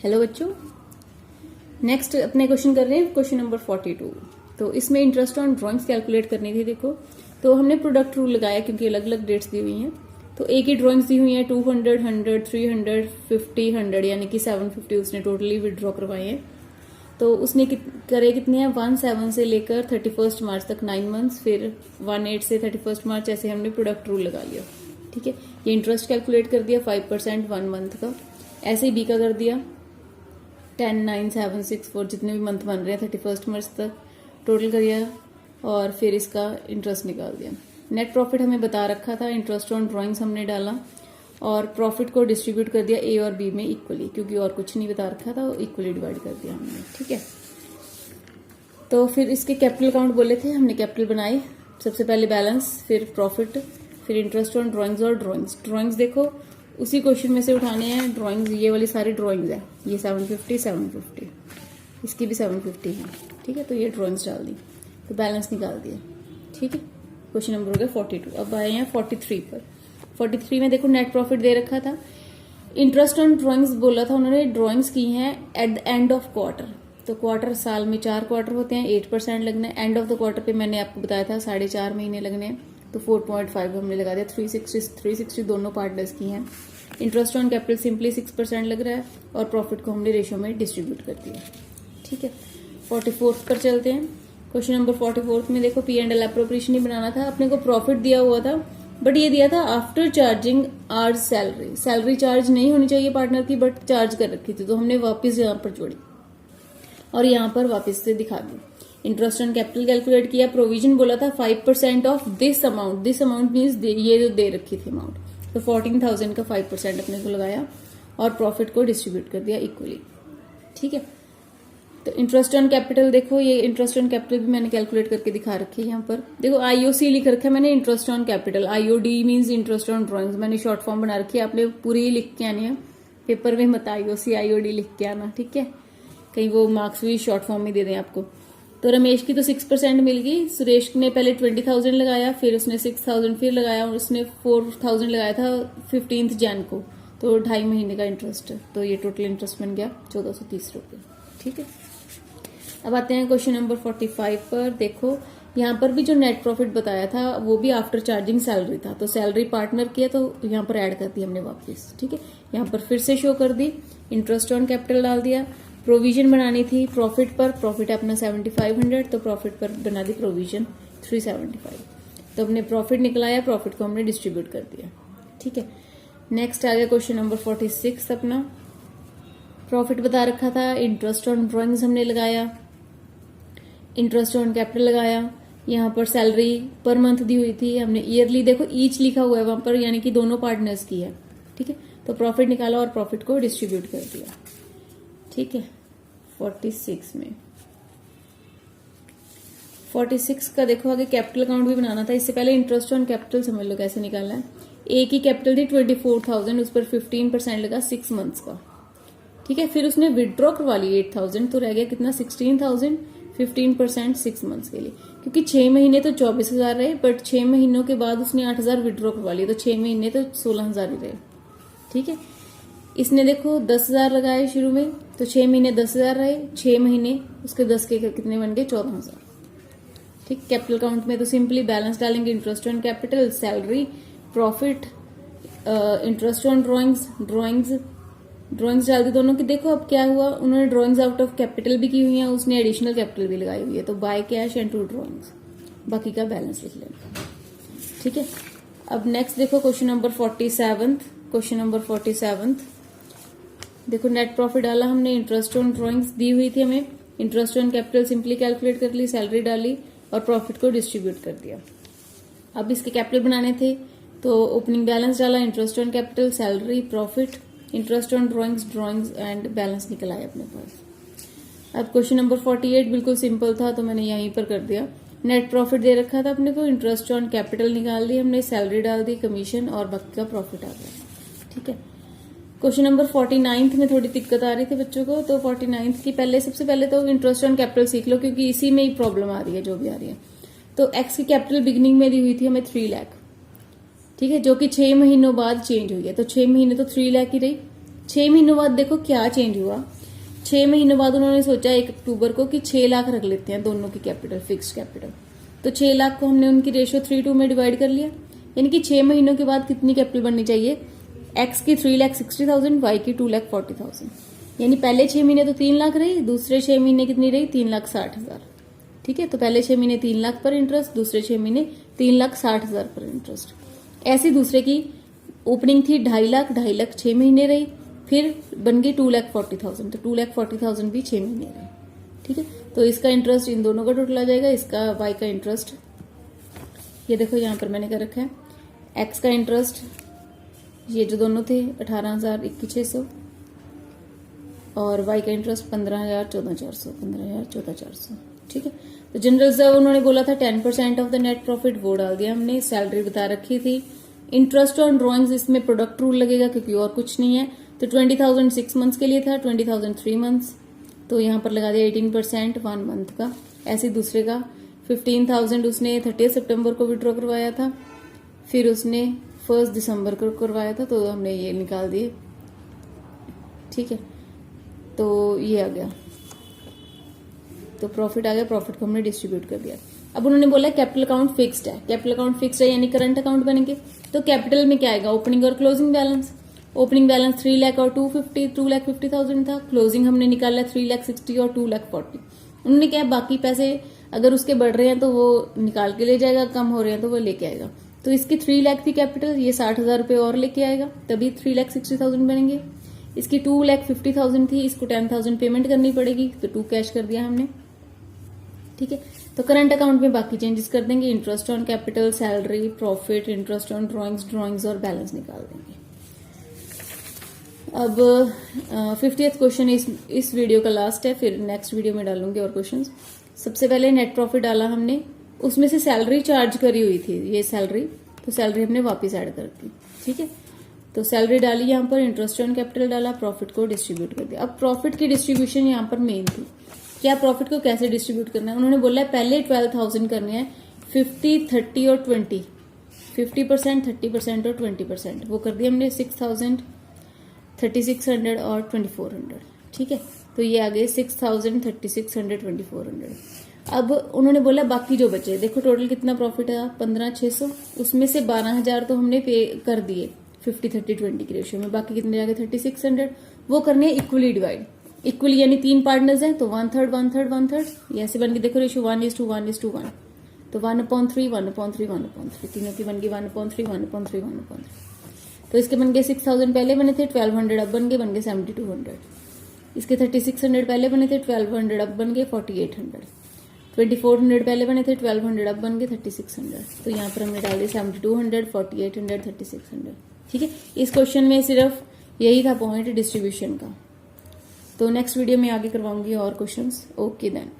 Hello बच्चों, next अपने question कर रहे हैं क्वेश्चन नंबर 42। तो इसमें इंटरेस्ट ऑन ड्राइंग्स कैलकुलेट करनी थी। देखो, तो हमने प्रोडक्ट रूल लगाया क्योंकि अलग अलग डेट्स दी हुई हैं। तो एक ही ड्राइंग्स दी हुई हैं 200, 100, 300, 50, 100 यानी कि 750 उसने टोटली विड्रॉ करवाए हैं। तो उसने करे कितने हैं 17 से लेकर 31 मार्च तक 9 मंथ्स, फिर 18 से 31 मार्च, ऐसे हमने प्रोडक्ट रूल लगा लिया। ठीक है, ये इंटरेस्ट कैलकुलेट कर दिया 5% 1 मंथ का। ऐसे ही बी का कर दिया 10, 9, 7, 6, 4 जितने भी मंथ बन रहे हैं 31 मार्च तक टोटल करिए और फिर इसका इंटरेस्ट निकाल दिया। नेट प्रॉफिट हमें बता रखा था, इंटरेस्ट ऑन ड्राइंग्स हमने डाला और प्रॉफिट को डिस्ट्रीब्यूट कर दिया ए और बी में इक्वली, क्योंकि और कुछ नहीं बता रखा था, इक्वली डिवाइड कर दिया हमने। ठीक है, तो फिर इसके कैपिटल अकाउंट बोले थे, हमने कैपिटल बनाए। सबसे पहले बैलेंस, फिर प्रॉफिट, फिर इंटरेस्ट ऑन ड्राइंग्स और ड्राइंग्स देखो उसी क्वेश्चन में से उठाने हैं ड्राइंग्स। ये वाली सारी ड्राइंग्स है, ये 750, 750, इसकी भी 750 है। ठीक है, तो ये ड्राइंग्स डाल दी तो बैलेंस निकाल दिया। ठीक है, क्वेश्चन नंबर हो गया 42। अब आए हैं 43 पर। 43 में देखो नेट प्रॉफिट दे रखा था, इंटरेस्ट ऑन ड्राइंग्स बोला था उन्होंने, ड्राइंग्स की हैं at the end of quarter. तो क्वार्टर, साल में 4 क्वार्टर होते हैं, 8% लगना है। एंड ऑफ द क्वार्टर पे मैंने आपको बताया था 4.5 महीने लगने हैं, तो 4.5 हमने लगा दिया। 360 दोनों पार्टनर्स की हैं। इंटरेस्ट ऑन कैपिटल सिंपली 6% लग रहा है और प्रॉफिट को हमने रेशियो में डिस्ट्रीब्यूट कर दिया। ठीक है, 44 पर चलते हैं। क्वेश्चन नंबर 44 में देखो पी एंड एल एप्रोप्रिएशन ही बनाना था। अपने को प्रॉफिट दिया हुआ था, बट ये दिया था after charging or salary. Salary charge नहीं होनी चाहिए पार्टनर की, बट चार्ज कर रखी थी, तो हमने वापस यहाँ पर जोड़ी और यहाँ पर वापस से दिखा दी। इंटरेस्ट ऑन कैपिटल कैलकुलेट किया। प्रोविजन बोला था 5% of this amount. This amount means ये जो दे रखी थी अमाउंट, तो 14,000 का 5% अपने को लगाया और प्रॉफिट को डिस्ट्रीब्यूट कर दिया इक्वली। ठीक है, तो इंटरेस्ट ऑन कैपिटल देखो, ये इंटरेस्ट ऑन कैपिटल भी मैंने कैलकुलेट करके दिखा रखी है। यहाँ पर देखो आईओसी लिख रखा है मैंने, interest on capital. IOD means interest on drawings, मैंने शॉर्ट फॉर्म बना रखी है। आपने पूरी लिख के आनी है, पेपर में मत आईओसी आईओडी लिख के आना। ठीक है, कहीं वो मार्क्स भी शॉर्ट फॉर्म में दे दें आपको। तो रमेश की तो 6% मिल गई। सुरेश ने पहले 20,000 लगाया, फिर उसने 6,000 फिर लगाया और उसने 4,000 लगाया था 15 जैन को, तो 2.5 महीने का इंटरेस्ट है। तो ये टोटल इंटरेस्ट बन गया 1,430 रुपये। ठीक है, अब आते हैं क्वेश्चन नंबर 45 पर। देखो यहाँ पर भी जो नेट प्रॉफिट बताया था वो भी आफ्टर चार्जिंग सैलरी था, तो सैलरी पार्टनर की है तो यहाँ पर ऐड कर दी हमने वापस। ठीक है, यहाँ पर फिर से शो कर दी, इंटरेस्ट ऑन कैपिटल डाल दिया। प्रोविजन बनानी थी प्रॉफिट पर, प्रॉफिट है अपना 7,500, तो प्रॉफिट पर बना दी प्रोविजन 375। तो हमने प्रॉफिट निकलाया, प्रॉफिट को हमने डिस्ट्रीब्यूट कर दिया। ठीक है, नेक्स्ट आ गया क्वेश्चन नंबर 46। अपना प्रॉफिट बता रखा था, इंटरेस्ट ऑन ड्राइंग्स हमने लगाया, इंटरेस्ट ऑन कैपिटल लगाया। यहाँ पर सैलरी पर मंथ दी हुई थी, हमने ईयरली देखो ईच लिखा हुआ है वहां पर, यानी कि दोनों पार्टनर्स की है। ठीक है, तो प्रॉफिट निकाला और प्रॉफिट को डिस्ट्रीब्यूट कर दिया। ठीक है, 46 में 46 का देखो आगे कैपिटल अकाउंट भी बनाना था। इससे पहले इंटरेस्ट ऑन कैपिटल समझ लो कैसे निकालना है। एक ही कैपिटल थी 24,000, उस पर 15% लगा 6 मंथ्स का। ठीक है, फिर उसने विड्रॉ करवा ली 8,000, तो रह गया कितना 16,000, 15% 6 मंथ्स के लिए, क्योंकि 6 महीने तो 24,000 रहे, बट 6 महीनों के बाद उसने 8,000 विड्रॉ करवा लिया, तो 6 महीने तो 16,000 ही रहे। ठीक है, इसने देखो 10,000 लगाए शुरू में, तो 6 महीने 10,000 रहे, 6 महीने उसके 10 के कितने बन गए 14,000। ठीक, कैपिटल अकाउंट में तो सिंपली बैलेंस डालेंगे, interest on capital, salary, profit, interest on drawings डाल दी दोनों की। देखो अब क्या हुआ, उन्होंने ड्राइंग्स आउट ऑफ कैपिटल भी की हुई है, उसने एडिशनल कैपिटल भी लगाई हुई है, तो by cash and to drawings, बाकी का बैलेंस लिख लेना। ठीक है, अब नेक्स्ट देखो क्वेश्चन नंबर 47। क्वेश्चन नंबर 47 देखो नेट प्रॉफिट डाला हमने, इंटरेस्ट ऑन ड्राइंग्स दी हुई थी हमें, interest on capital simply calculate कर ली, सैलरी डाली और प्रॉफिट को डिस्ट्रीब्यूट कर दिया। अब इसके कैपिटल बनाने थे, तो ओपनिंग बैलेंस डाला, interest on capital, salary, profit, interest on drawings and balance निकल आया अपने पास। अब क्वेश्चन नंबर 48 बिल्कुल सिंपल था, तो मैंने यहीं पर कर दिया। नेट प्रॉफिट दे रखा था अपने को, इंटरेस्ट ऑन कैपिटल निकाल दी हमने, सैलरी डाल दी, कमीशन और बाकी का प्रॉफिट आ गया। ठीक है, क्वेश्चन नंबर 49 में थोड़ी दिक्कत आ रही थी बच्चों को, तो 49 की सबसे पहले तो इंटरेस्ट ऑन कैपिटल सीख लो, क्योंकि इसी में ही प्रॉब्लम आ रही है जो भी आ रही है। तो एक्स की कैपिटल बिगिनिंग में दी हुई थी हमें 3 लाख। ठीक है, जो कि 6 महीनों बाद चेंज हुई है, तो 6 महीने तो 3 लाख ही रही, 6 महीनों बाद देखो क्या चेंज हुआ। 6 महीनों बाद उन्होंने सोचा 1 अक्टूबर को कि 6 लाख रख लेते हैं दोनों की कैपिटल, फिक्स्ड कैपिटल। तो 6 लाख को हमने उनकी रेशियो 3:2 में डिवाइड कर लिया, यानी कि 6 महीनों के बाद कितनी कैपिटल बननी चाहिए, एक्स की 3,60,000, वाई की 2,40,000। यानी पहले 6 महीने तो 3 लाख रही, दूसरे 6 महीने कितनी रही, 3,60,000। ठीक है, तो पहले 6 महीने 3 लाख पर इंटरेस्ट, दूसरे 6 महीने 3,60,000 पर इंटरेस्ट। ऐसी दूसरे की ओपनिंग थी 2.5 लाख, 2.5 लाख 6 महीने रही, फिर बन गई 2,40,000, तो 2,40,000 भी 6 महीने रहे। ठीक है, तो इसका इंटरेस्ट इन दोनों का टोटल आ जाएगा, इसका वाई का इंटरेस्ट ये देखो यहां पर मैंने कर रखा है, एक्स का इंटरेस्ट ये जो दोनों थे 18,000, 21,600, और वाई का इंटरेस्ट 15,000, 14,400, 15,000, 14,400। ठीक है, तो जनरल रिजर्व उन्होंने बोला था 10% ऑफ द नेट प्रॉफिट, वो डाल दिया हमने। सैलरी बता रखी थी। इंटरेस्ट ऑन ड्रॉइंग्स इसमें प्रोडक्ट रूल लगेगा क्योंकि और कुछ नहीं है। तो 20,000 6 मंथ्स के लिए था, 20,000 3 मंथ्स, तो यहां पर लगा दिया 18% 1 मंथ का। ऐसे दूसरे का 15,000 उसने 30 सितंबर को विड्रॉ करवाया था, फिर उसने 1 दिसंबर को करवाया था, तो हमने ये निकाल दिए। ठीक है, तो ये आ गया, तो प्रॉफिट आ गया, प्रॉफिट को हमने डिस्ट्रीब्यूट कर दिया। अब उन्होंने बोला कैपिटल अकाउंट फिक्स्ड है, कैपिटल अकाउंट फिक्स्ड है यानी करंट अकाउंट बनेंगे। तो कैपिटल में क्या आएगा, ओपनिंग और closing balance. Opening balance 3 lakh और 2,50,000 था, क्लोजिंग हमने निकाला 3,60,000 और 2,40,000। उन्होंने क्या बाकी पैसे अगर उसके बढ़ रहे हैं तो वो निकाल के ले जाएगा, कम हो रहे हैं तो वो लेके आएगा। तो इसकी 3 लाख थी कैपिटल, ये 60,000 रुपए और लेके आएगा, तभी 3,60,000 बनेंगे। इसकी 2,50,000 थी, इसको 10,000 पेमेंट करनी पड़ेगी, तो 2 कैश कर दिया हमने। ठीक है, तो करंट अकाउंट में बाकी चेंजेस कर देंगे, interest on capital, salary, profit, interest on drawings और बैलेंस निकाल देंगे। अब 50th क्वेश्चन इस वीडियो का लास्ट है, फिर नेक्स्ट वीडियो में डालूंगी और क्वेश्चंस। सबसे पहले नेट प्रॉफिट डाला हमने, उसमें से सैलरी चार्ज करी हुई थी ये सैलरी, तो सैलरी हमने वापस ऐड कर दी। ठीक है, तो सैलरी डाली यहाँ पर, इंटरेस्ट ऑन कैपिटल डाला, प्रॉफिट को डिस्ट्रीब्यूट कर दिया। अब प्रॉफिट की डिस्ट्रीब्यूशन यहाँ पर मेन थी, क्या प्रॉफिट को कैसे डिस्ट्रीब्यूट करना है। उन्होंने बोला है पहले 12,000 करने हैं, 50, 30 और 20, 50%, 30% और 20%। वो कर दिया हमने 6,000, 3,600 और 2,400। ठीक है, तो ये आ गए 6,000, 3,600, 2,400। अब उन्होंने बोला बाकी जो बचे, देखो टोटल कितना प्रॉफिट है, 15,600, उसमें से 12,000 तो हमने पे कर दिए 50, 30, 20 की रेशियो में, बाकी कितने जाके 3,600। वो करने इक्वली डिवाइड, इक्वली यानी 3 पार्टनर्स हैं तो 1/3, 1/3, 1/3, ऐसे बन के देखो रेशियो 1:1:1, तो 1/3, 1/3, 1/3, तीनों की बन गई 1/3, 1/3, 1/3। तो इसके बन गए 6,000 पहले बने थे, 1,200 अब बन गए 7,200। इसके 3,600 पहले बने थे, 1,200 अब बन गए 4,800। 2,400 पहले बने थे, 1,200 अब बन गए 3,600। तो यहाँ पर हमने डाल दिया 7,200, 4,800, 3,600। ठीक है, इस क्वेश्चन में सिर्फ यही था पॉइंट डिस्ट्रीब्यूशन का। तो नेक्स्ट वीडियो में आगे करवाऊंगी और क्वेश्चंस। Okay then.